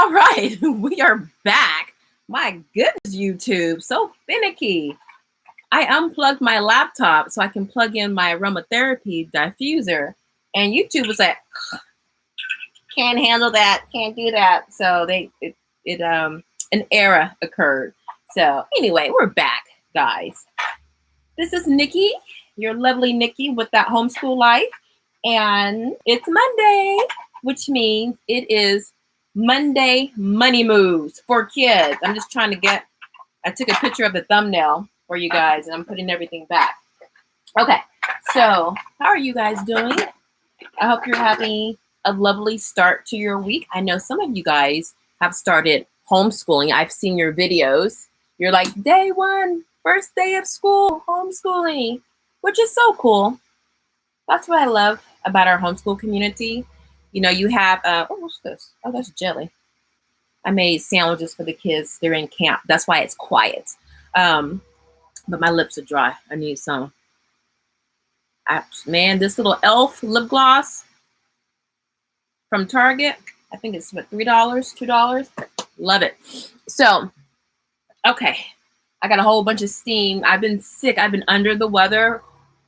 All right, we are back. My goodness, YouTube, so finicky. I unplugged my laptop so I can plug in my aromatherapy diffuser, and YouTube was like, can't handle that, can't do that. So an error occurred. So anyway, we're back, guys. This is Nikki, your lovely Nikki with that homeschool life, and it's Monday, which means it is Monday money moves for kids. I'm just trying to I took a picture of the thumbnail for you guys, and I'm putting everything back. Okay, so how are you guys doing? I hope you're having a lovely start to your week. I know some of you guys have started homeschooling. I've seen your videos. You're like, day one, first day of school, homeschooling, which is so cool. That's what I love about our homeschool community. You know, you have, what's this? Oh, that's jelly. I made sandwiches for the kids. They're in camp. That's why it's quiet. But my lips are dry. I need some. Man, this little e.l.f. lip gloss from Target. I think it's what, $3, $2. Love it. So, okay. I got a whole bunch of steam. I've been sick. I've been under the weather.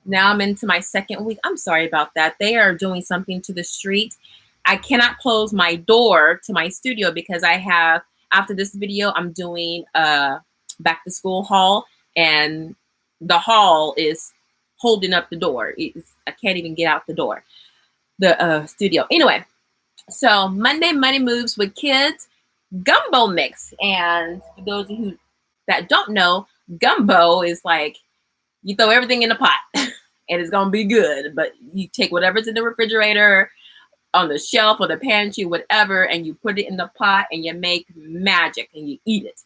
Now I'm into my second week. I'm sorry about that. They are doing something to the street. I cannot close my door to my studio because I have, after this video, I'm doing a back to school haul, and the haul is holding up the door. I can't even get out the door, the studio. Anyway, so Monday Money Moves with Kids Gumbo Mix. And for those of you that don't know, gumbo is like you throw everything in a pot and it's going to be good. But you take whatever's in the refrigerator, on the shelf or the pantry, whatever, and you put it in the pot and you make magic and you eat it.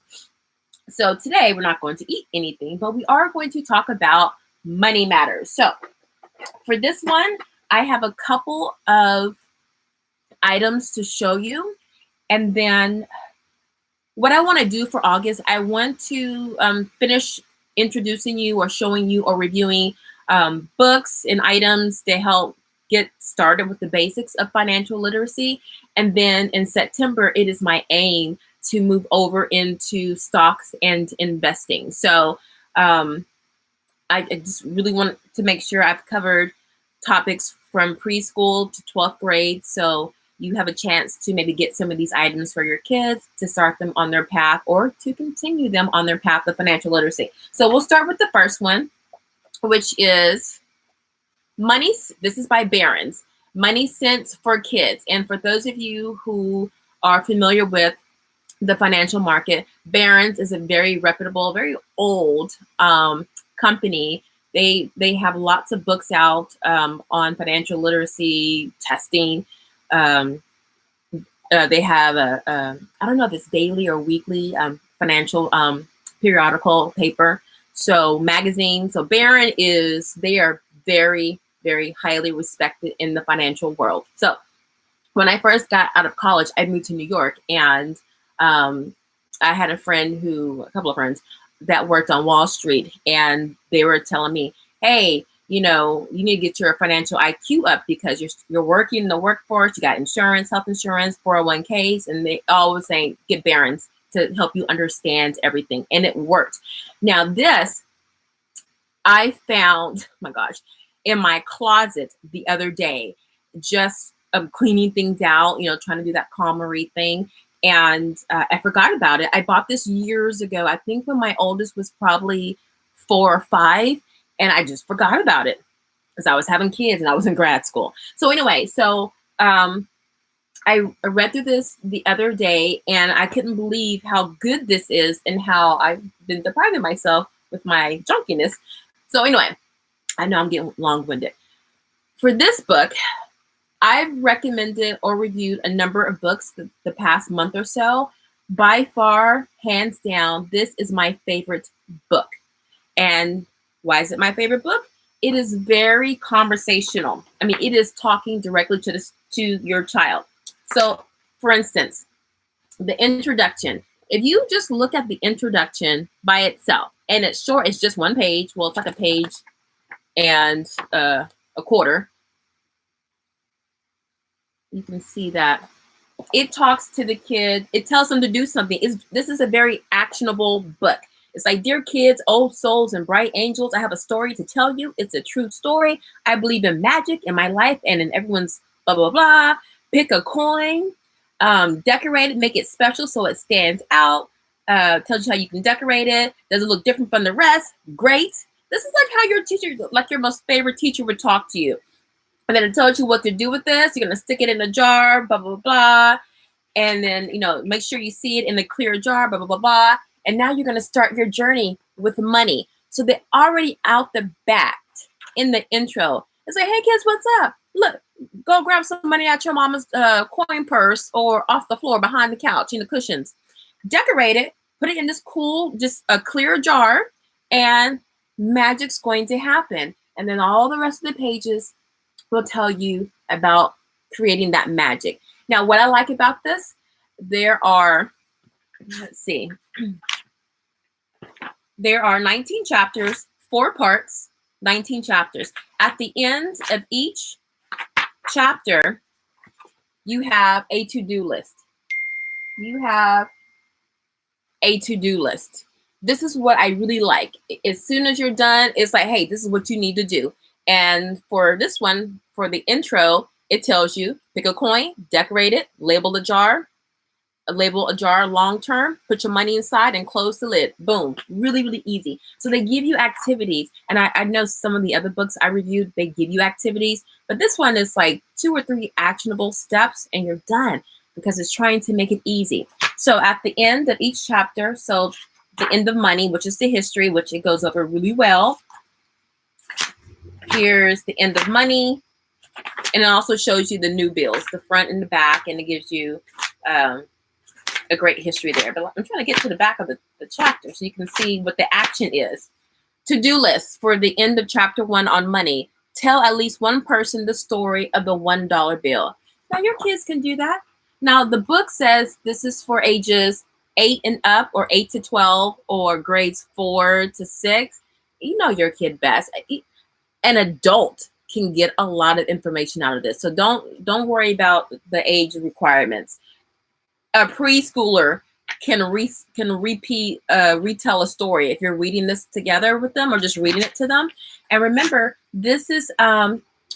So today we're not going to eat anything, but we are going to talk about money matters. So for this one, I have a couple of items to show you. And then what I want to do for August, I want to finish introducing you or showing you or reviewing books and items to help get started with the basics of financial literacy. And then in September, it is my aim to move over into stocks and investing. So I just really want to make sure I've covered topics from preschool to 12th grade. So you have a chance to maybe get some of these items for your kids to start them on their path or to continue them on their path of financial literacy. So we'll start with the first one, which is Money. This is by Barron's, Money Sense for Kids. And for those of you who are familiar with the financial market, Barron's is a very reputable, very old company. They have lots of books out on financial literacy testing. They have I don't know if it's daily or weekly financial periodical paper. So magazine. So Barron they are very, very highly respected in the financial world. So when I first got out of college, I moved to New York, and I had a couple of friends that worked on Wall Street, and they were telling me, hey, you know, you need to get your financial IQ up because you're working in the workforce, you got insurance, health insurance, 401ks, and they always saying get Barron's to help you understand everything. And it worked. Now this, I found, oh my gosh, in my closet the other day, just cleaning things out, you know, trying to do that KonMari thing. And I forgot about it. I bought this years ago, I think when my oldest was probably 4 or 5, and I just forgot about it because I was having kids and I was in grad school. So anyway, I read through this the other day, and I couldn't believe how good this is and how I've been depriving myself with my junkiness. So anyway, I know I'm getting long-winded. For this book, I've recommended or reviewed a number of books the past month or so. By far, hands down, this is my favorite book. And why is it my favorite book? It is very conversational. I mean, it is talking directly to your child. So, for instance, the introduction. If you just look at the introduction by itself, and it's short, it's just one page. Well, it's like a page and a quarter. You can see that it talks to the kid. It tells them to do something. This is a very actionable book. It's like, dear kids, old souls, and bright angels, I have a story to tell you. It's a true story. I believe in magic in my life and in everyone's blah, blah, blah. Pick a coin, decorate it, make it special so it stands out. Tells you how you can decorate it. Does it look different from the rest? Great. This is like how your teacher, like your most favorite teacher, would talk to you. And then it tells you what to do with this. You're going to stick it in a jar, blah, blah, blah. And then, make sure you see it in the clear jar, blah, blah, blah, blah. And now you're going to start your journey with money. So they're already out the bat in the intro. It's like, hey, kids, what's up? Look, go grab some money out your mama's coin purse or off the floor behind the couch in the cushions. Decorate it, put it in this cool, just a clear jar, and magic's going to happen. And then all the rest of the pages will tell you about creating that magic. Now, what I like about this, there are 19 chapters, 4 parts, 19 chapters. At the end of each chapter, you have a to-do list. This is what I really like. As soon as you're done, it's like, hey, this is what you need to do. And for this one, for the intro, it tells you, pick a coin, decorate it, label a jar long term, put your money inside and close the lid. Boom. Really, really easy. So they give you activities. And I know some of the other books I reviewed, they give you activities, but this one is like 2 or 3 actionable steps and you're done, because it's trying to make it easy. So at the end of each chapter, so the end of money, which is the history, which it goes over really well. Here's the end of money. And it also shows you the new bills, the front and the back, and it gives you a great history there. But I'm trying to get to the back of the chapter so you can see what the action is. To-do list for the end of chapter 1 on money. Tell at least one person the story of the $1 bill. Now, your kids can do that. Now, the book says this is for ages 8 and up, or 8 to 12, or grades 4 to 6. You know your kid best. An adult can get a lot of information out of this. So don't worry about the age requirements. A preschooler can retell a story if you're reading this together with them or just reading it to them. And remember, this is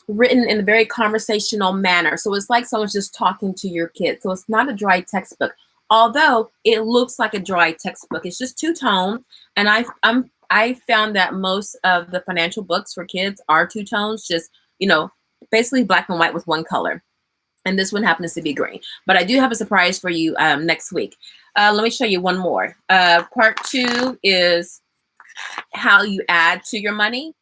written in a very conversational manner. So it's like someone's just talking to your kid. So it's not a dry textbook, although it looks like a dry textbook. It's just two-tone. And I found that most of the financial books for kids are two tones, just, basically black and white with one color. And this one happens to be green. But I do have a surprise for you next week. Let me show you one more. Part 2 is how you add to your money.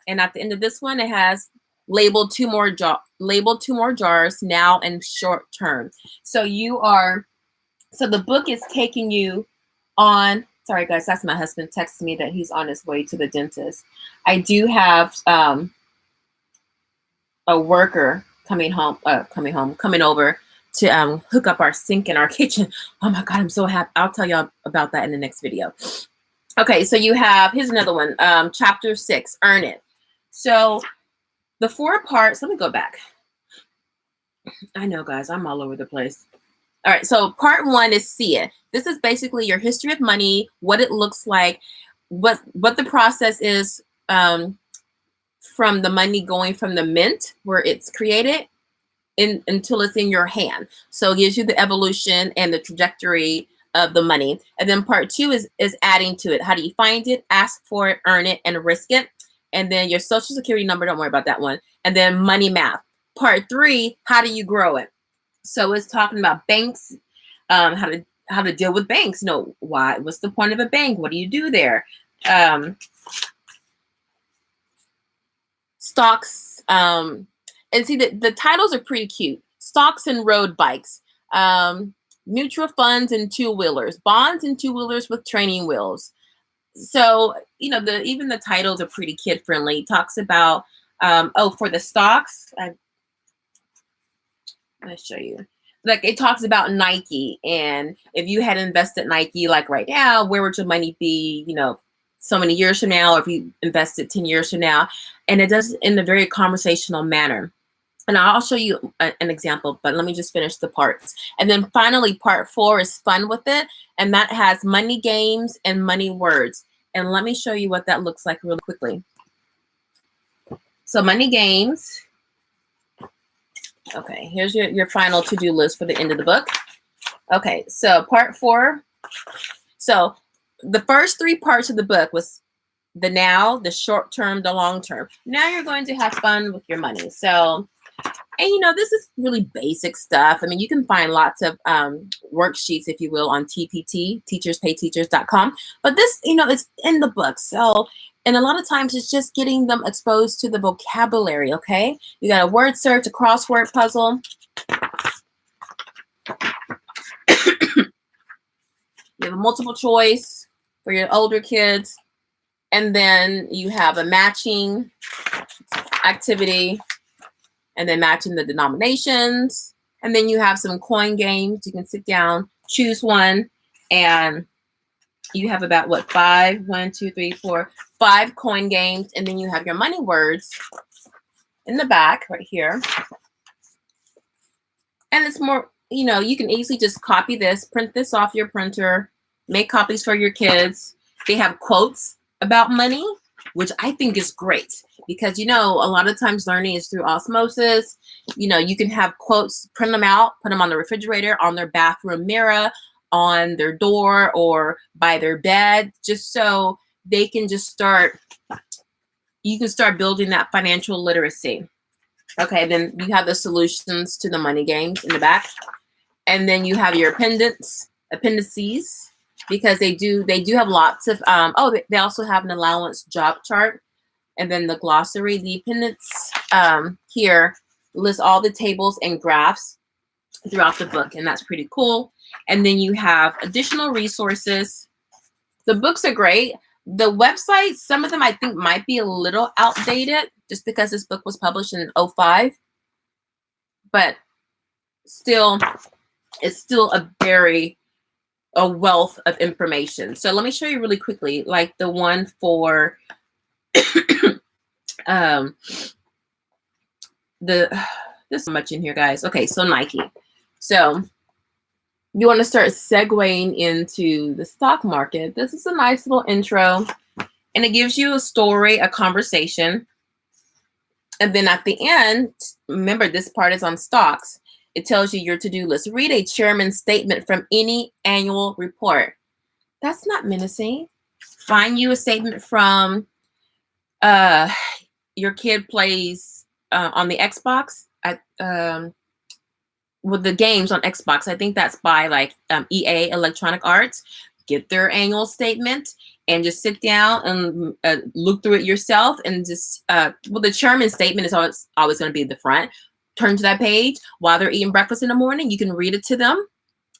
And at the end of this one, it has labeled two more jars, now and short term. So the book is taking you on. Sorry, guys, that's my husband texting me that he's on his way to the dentist. I do have a worker coming over to hook up our sink in our kitchen. Oh my God, I'm so happy. I'll tell y'all about that in the next video. Okay, so here's another one. Chapter 6, Earn It. So the 4 parts, let me go back. I know, guys, I'm all over the place. All right, so part 1 is See It. This is basically your history of money, what it looks like, what the process is from the money going from the mint, where it's created, until it's in your hand. So it gives you the evolution and the trajectory of the money. And then part 2 is adding to it. How do you find it, ask for it, earn it, and risk it? And then your social security number, don't worry about that one. And then money math. Part 3, how do you grow it? So it's talking about banks, how to deal with banks. What's the point of a bank? What do you do there? Stocks. And see, the titles are pretty cute. Stocks and road bikes. Mutual funds and two-wheelers. Bonds and two-wheelers with training wheels. So, even the titles are pretty kid-friendly. It talks about, for the stocks, I'll show you. Like, it talks about Nike, and if you had invested Nike, like right now, where would your money be, so many years from now, or if you invested 10 years from now? And it does in a very conversational manner. And I'll show you an example, but let me just finish the parts. And then finally, part 4 is fun with it. And that has money games and money words. And let me show you what that looks like really quickly. So money games. Okay, here's your final to-do list for the end of the book. Okay, so part 4. So the first 3 parts of the book was the now, the short term, the long term. Now you're going to have fun with your money. So, and you know, this is really basic stuff. I mean, you can find lots of worksheets, if you will, on TPT, teacherspayteachers.com. But this, you know, it's in the book. So, and a lot of times it's just getting them exposed to the vocabulary, okay? You got a word search, a crossword puzzle. You have a multiple choice for your older kids. And then you have a matching activity, and then matching the denominations. And then you have some coin games. You can sit down, choose one, and you have about what, 5 coin games. And then you have your money words in the back right here. And it's more, you know, you can easily just copy this, print this off your printer, make copies for your kids. They have quotes about money, which I think is great because, you know, a lot of times learning is through osmosis. You know, you can have quotes, print them out, put them on the refrigerator, on their bathroom mirror, on their door, or by their bed, just so they can just start, you can start building that financial literacy. Okay, then you have the solutions to the money games in the back. And then you have your appendices, because they do have lots of, they also have an allowance job chart. And then the glossary, the appendix here lists all the tables and graphs throughout the book. And that's pretty cool. And then you have additional resources. The books are great. The website, some of them I think might be a little outdated just because this book was published in 2005. But still, it's still a wealth of information. So let me show you really quickly, like the one for there's so much in here, guys. Okay, so Nike. So you want to start segueing into the stock market. This is a nice little intro, and it gives you a story, a conversation. And then at the end, remember this part is on stocks. It tells you your to-do list. Read a chairman's statement from any annual report. That's not menacing. Find you a statement from your kid plays on the Xbox with the games on Xbox. I think that's by like EA, Electronic Arts. Get their annual statement and just sit down and look through it yourself. And just, the chairman's statement is always going to be at the front. Turn to that page while they're eating breakfast in the morning. You can read it to them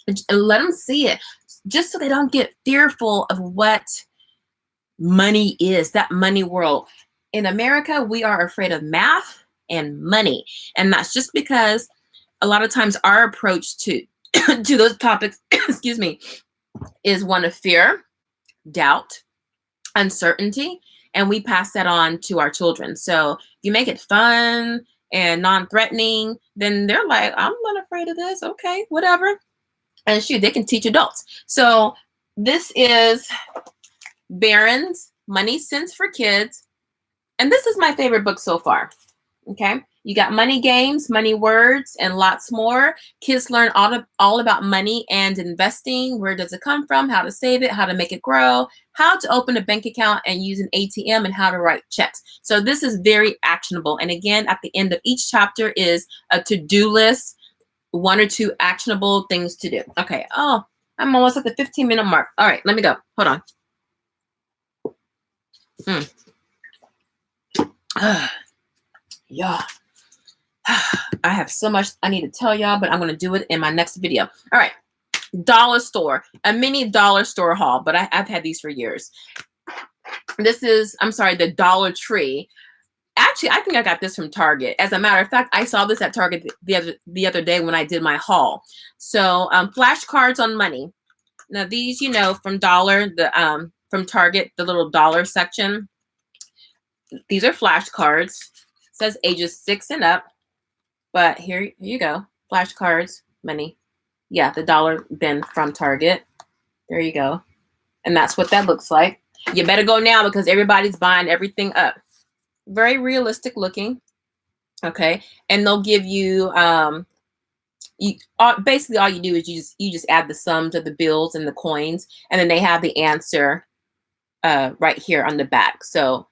and let them see it, just so they don't get fearful of what money is, that money world. In America, we are afraid of math and money. And that's just because a lot of times our approach to those topics, excuse me, is one of fear, doubt, uncertainty, and we pass that on to our children. So if you make it fun and non-threatening, then they're like, I'm not afraid of this. Okay, whatever. And shoot, they can teach adults. So this is Barron's Money Sense for Kids. And this is my favorite book so far. Okay, you got money games, money words, and lots more. Kids learn all about money and investing. Where does it come from? How to save it, how to make it grow, how to open a bank account and use an ATM, and how to write checks. So this is very actionable. And again, at the end of each chapter is a to-do list, 1 or 2 actionable things to do. Okay, oh, I'm almost at the 15-minute mark. All right, let me go. Hold on. Yeah. I have so much I need to tell y'all, but I'm going to do it in my next video. All right. Dollar store, a mini dollar store haul, but I've had these for years. This is, I'm sorry, the Dollar Tree. Actually, I think I got this from Target. As a matter of fact, I saw this at Target the other day when I did my haul. So flashcards on money. Now these, you know, from from Target, the little dollar section. These are flashcards. It says ages 6 and up. But here you go. Flashcards, money. Yeah, the dollar bin from Target. There you go. And that's what that looks like. You better go now because everybody's buying everything up. Very realistic looking. Okay. And they'll give you, basically all you do is you just add the sums of the bills and the coins, and then they have the answer right here on the back. So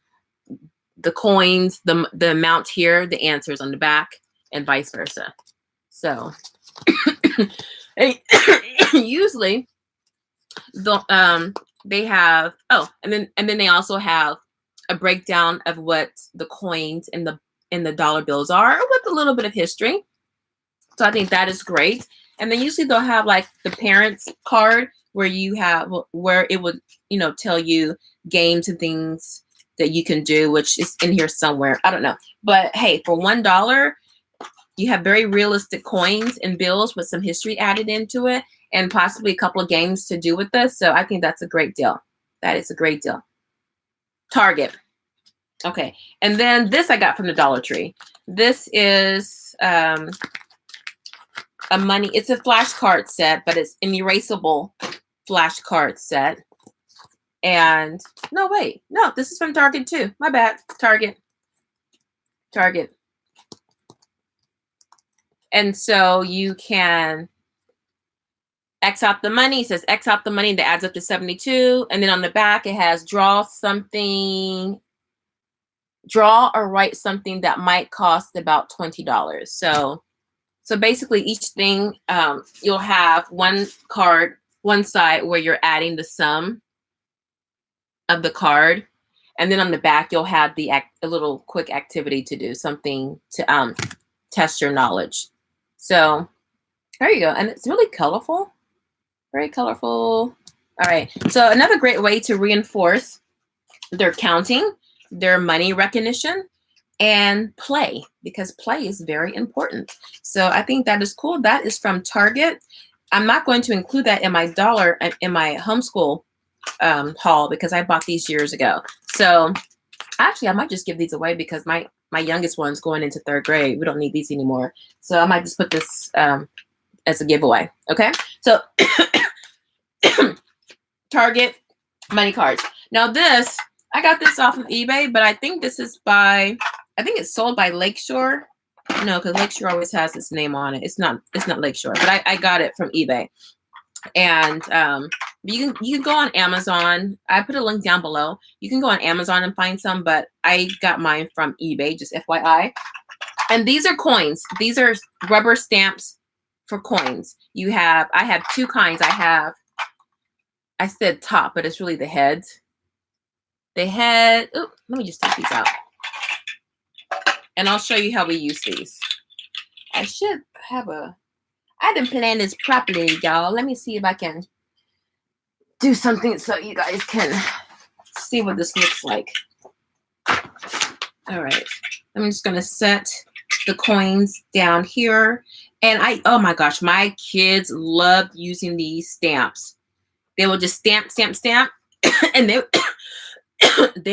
the coins, the amount here, the answers on the back, and vice versa. So usually they have, and then they also have a breakdown of what the coins and the dollar bills are with a little bit of history. So I think that is great. And then usually they'll have like the parents card where it would, tell you games and things that you can do, which is in here somewhere. I don't know. But hey, for $1, you have very realistic coins and bills with some history added into it, and possibly a couple of games to do with this. So I think that's a great deal. That is a great deal. Target. Okay. And then this I got from the Dollar Tree. This is it's a flashcard set, but it's an erasable flashcard set. And no, this is from Target too. My bad. Target. And so you can X out the money. It says X out the money that adds up to 72. And then on the back, it has draw or write something that might cost about $20. So basically each thing, you'll have one card, one side where you're adding the sum of the card. And then on the back, you'll have a little quick activity to do, something to test your knowledge. So there you go. And it's really colorful. Very colorful. All right. So another great way to reinforce their counting, their money recognition, and play, because play is very important. So I think that is cool. That is from Target. I'm not going to include that in my homeschool haul because I bought these years ago. So actually, I might just give these away because my youngest one's going into 3rd grade. We don't need these anymore. So I might just put this as a giveaway. Okay. So Target money cards. Now this, I got this off of eBay, but I think this is it's sold by Lakeshore. No, because Lakeshore always has its name on it. It's not Lakeshore, but I got it from eBay. And you can go on Amazon. I put a link down below. You can go on Amazon and find some, but I got mine from eBay, just FYI. And these are coins. These are rubber stamps for coins. I have two kinds. I said top, but it's really the heads. Let me just take these out. And I'll show you how we use these. I didn't plan this properly, y'all. Let me see if I can do something so you guys can see what this looks like. All right. I'm just going to set the coins down here. And oh my gosh, my kids love using these stamps. They will just stamp. And they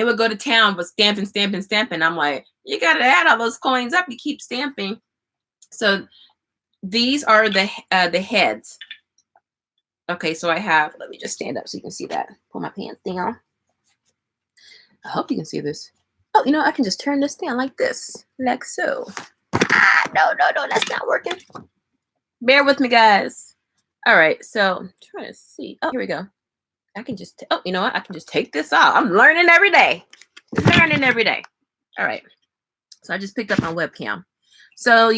would go to town with stamping. I'm like, you got to add all those coins up. You keep stamping. So these are the heads. Okay, so let me just stand up so you can see that. Pull my pants down. I hope you can see this. Oh, I can just turn this down like this, like so. No, that's not working. Bear with me, guys. All right, so I'm trying to see. Oh, here we go. I can just, you know what? I can just take this off. I'm learning every day. All right. So I just picked up my webcam. So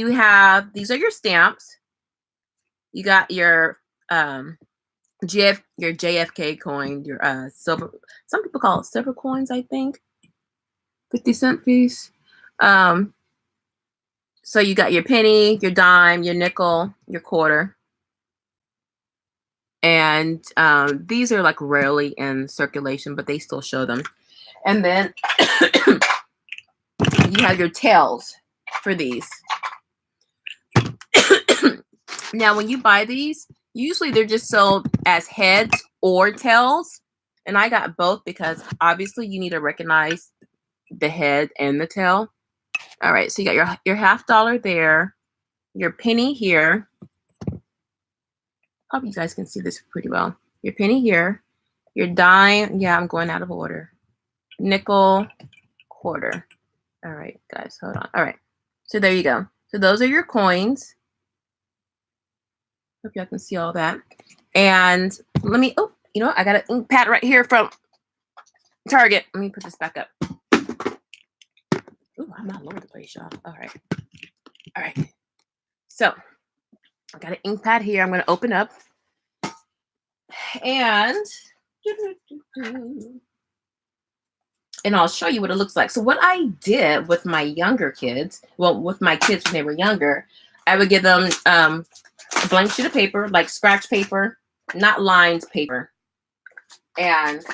these are your stamps. You got your JFK coin, your silver. Some people call it silver coins, I think. 50-cent piece. So you got your penny, your dime, your nickel, your quarter. And these are like rarely in circulation, but they still show them. And then you have your tails for these. Now, when you buy these, usually they're just sold as heads or tails. And I got both because obviously you need to recognize the head and the tail. All right, so you got your $50 there. your penny here. Hope you guys can see this pretty well. Your penny here, your dime. Yeah, I'm going out of order. Nickel, quarter. All right, guys, hold on. All right, so there you go. So those are your coins. Hope y'all can see all that. And let me, oh, you know what? I got an ink pad right here from Target. Let me put this back up. Ooh, I'm all over the place, y'all. All right. All right. So I got an ink pad here. I'm going to open up. And I'll show you what it looks like. So what I did with my younger kids, well, with my kids when they were younger, I would give them a blank sheet of paper, like scratch paper, not lined paper. And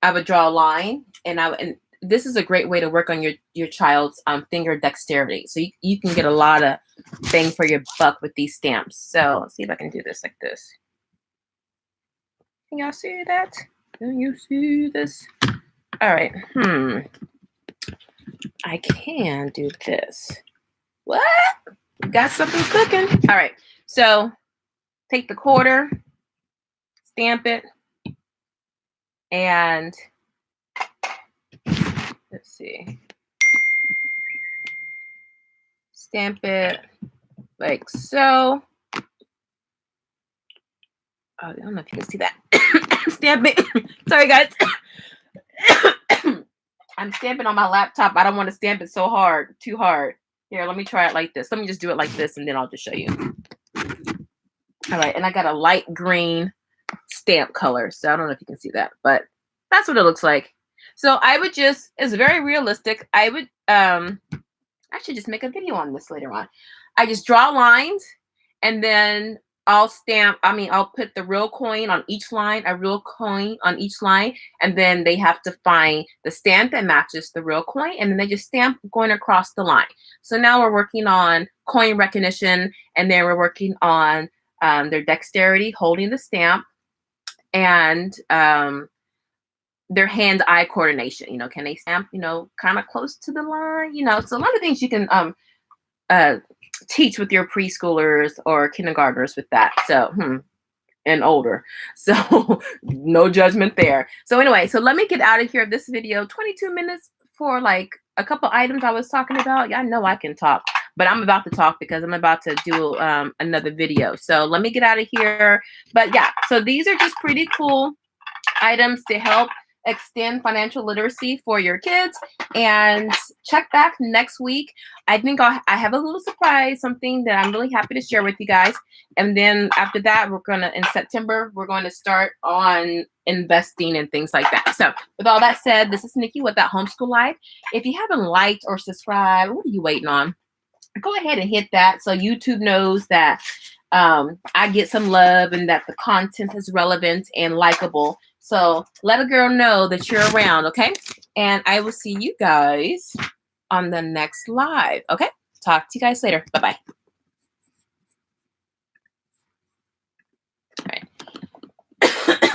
I would draw a line, and this is a great way to work on your child's finger dexterity. So you can get a lot of bang for your buck with these stamps. So let's see if I can do this like this. Can y'all see that? Can you see this? All right. I can do this. What? Got something cooking. All right. So take the quarter, stamp it, and let's see. Stamp it like so. Oh, I don't know if you can see that. Stamp it. Sorry, guys. I'm stamping on my laptop. I don't want to stamp it so hard, too hard. Here, let me try it like this. Let me just do it like this, and then I'll just show you. All right, and I got a light green stamp color, so I don't know if you can see that, but that's what it looks like. So I would just, it's very realistic. I would, I should just make a video on this later on. I just draw lines, and then I'll put the real coin on each line, a real coin on each line, and then they have to find the stamp that matches the real coin, and then they just stamp going across the line. So now we're working on coin recognition, and then we're working on their dexterity, holding the stamp, and their hand-eye coordination. You know, can they stamp, you know, kind of close to the line? You know, so a lot of things you can teach with your preschoolers or kindergartners with that. So, and older. So no judgment there. So anyway, so let me get out of here of this video. 22 minutes for like a couple items I was talking about. Y'all know I can talk, but I'm about to talk because I'm about to do another video. So let me get out of here. But yeah, so these are just pretty cool items to help extend financial literacy for your kids. And check back next week. I think I have a little surprise, something that I'm really happy to share with you guys. And then after that, in September, we're going to start on investing and things like that. So with all that said, this is Niki with That Homeschool Life. If you haven't liked or subscribed, what are you waiting on? Go ahead and hit that so YouTube knows that I get some love and that the content is relevant and likable. So let a girl know that you're around, okay? And I will see you guys on the next live, okay? Talk to you guys later. Bye-bye.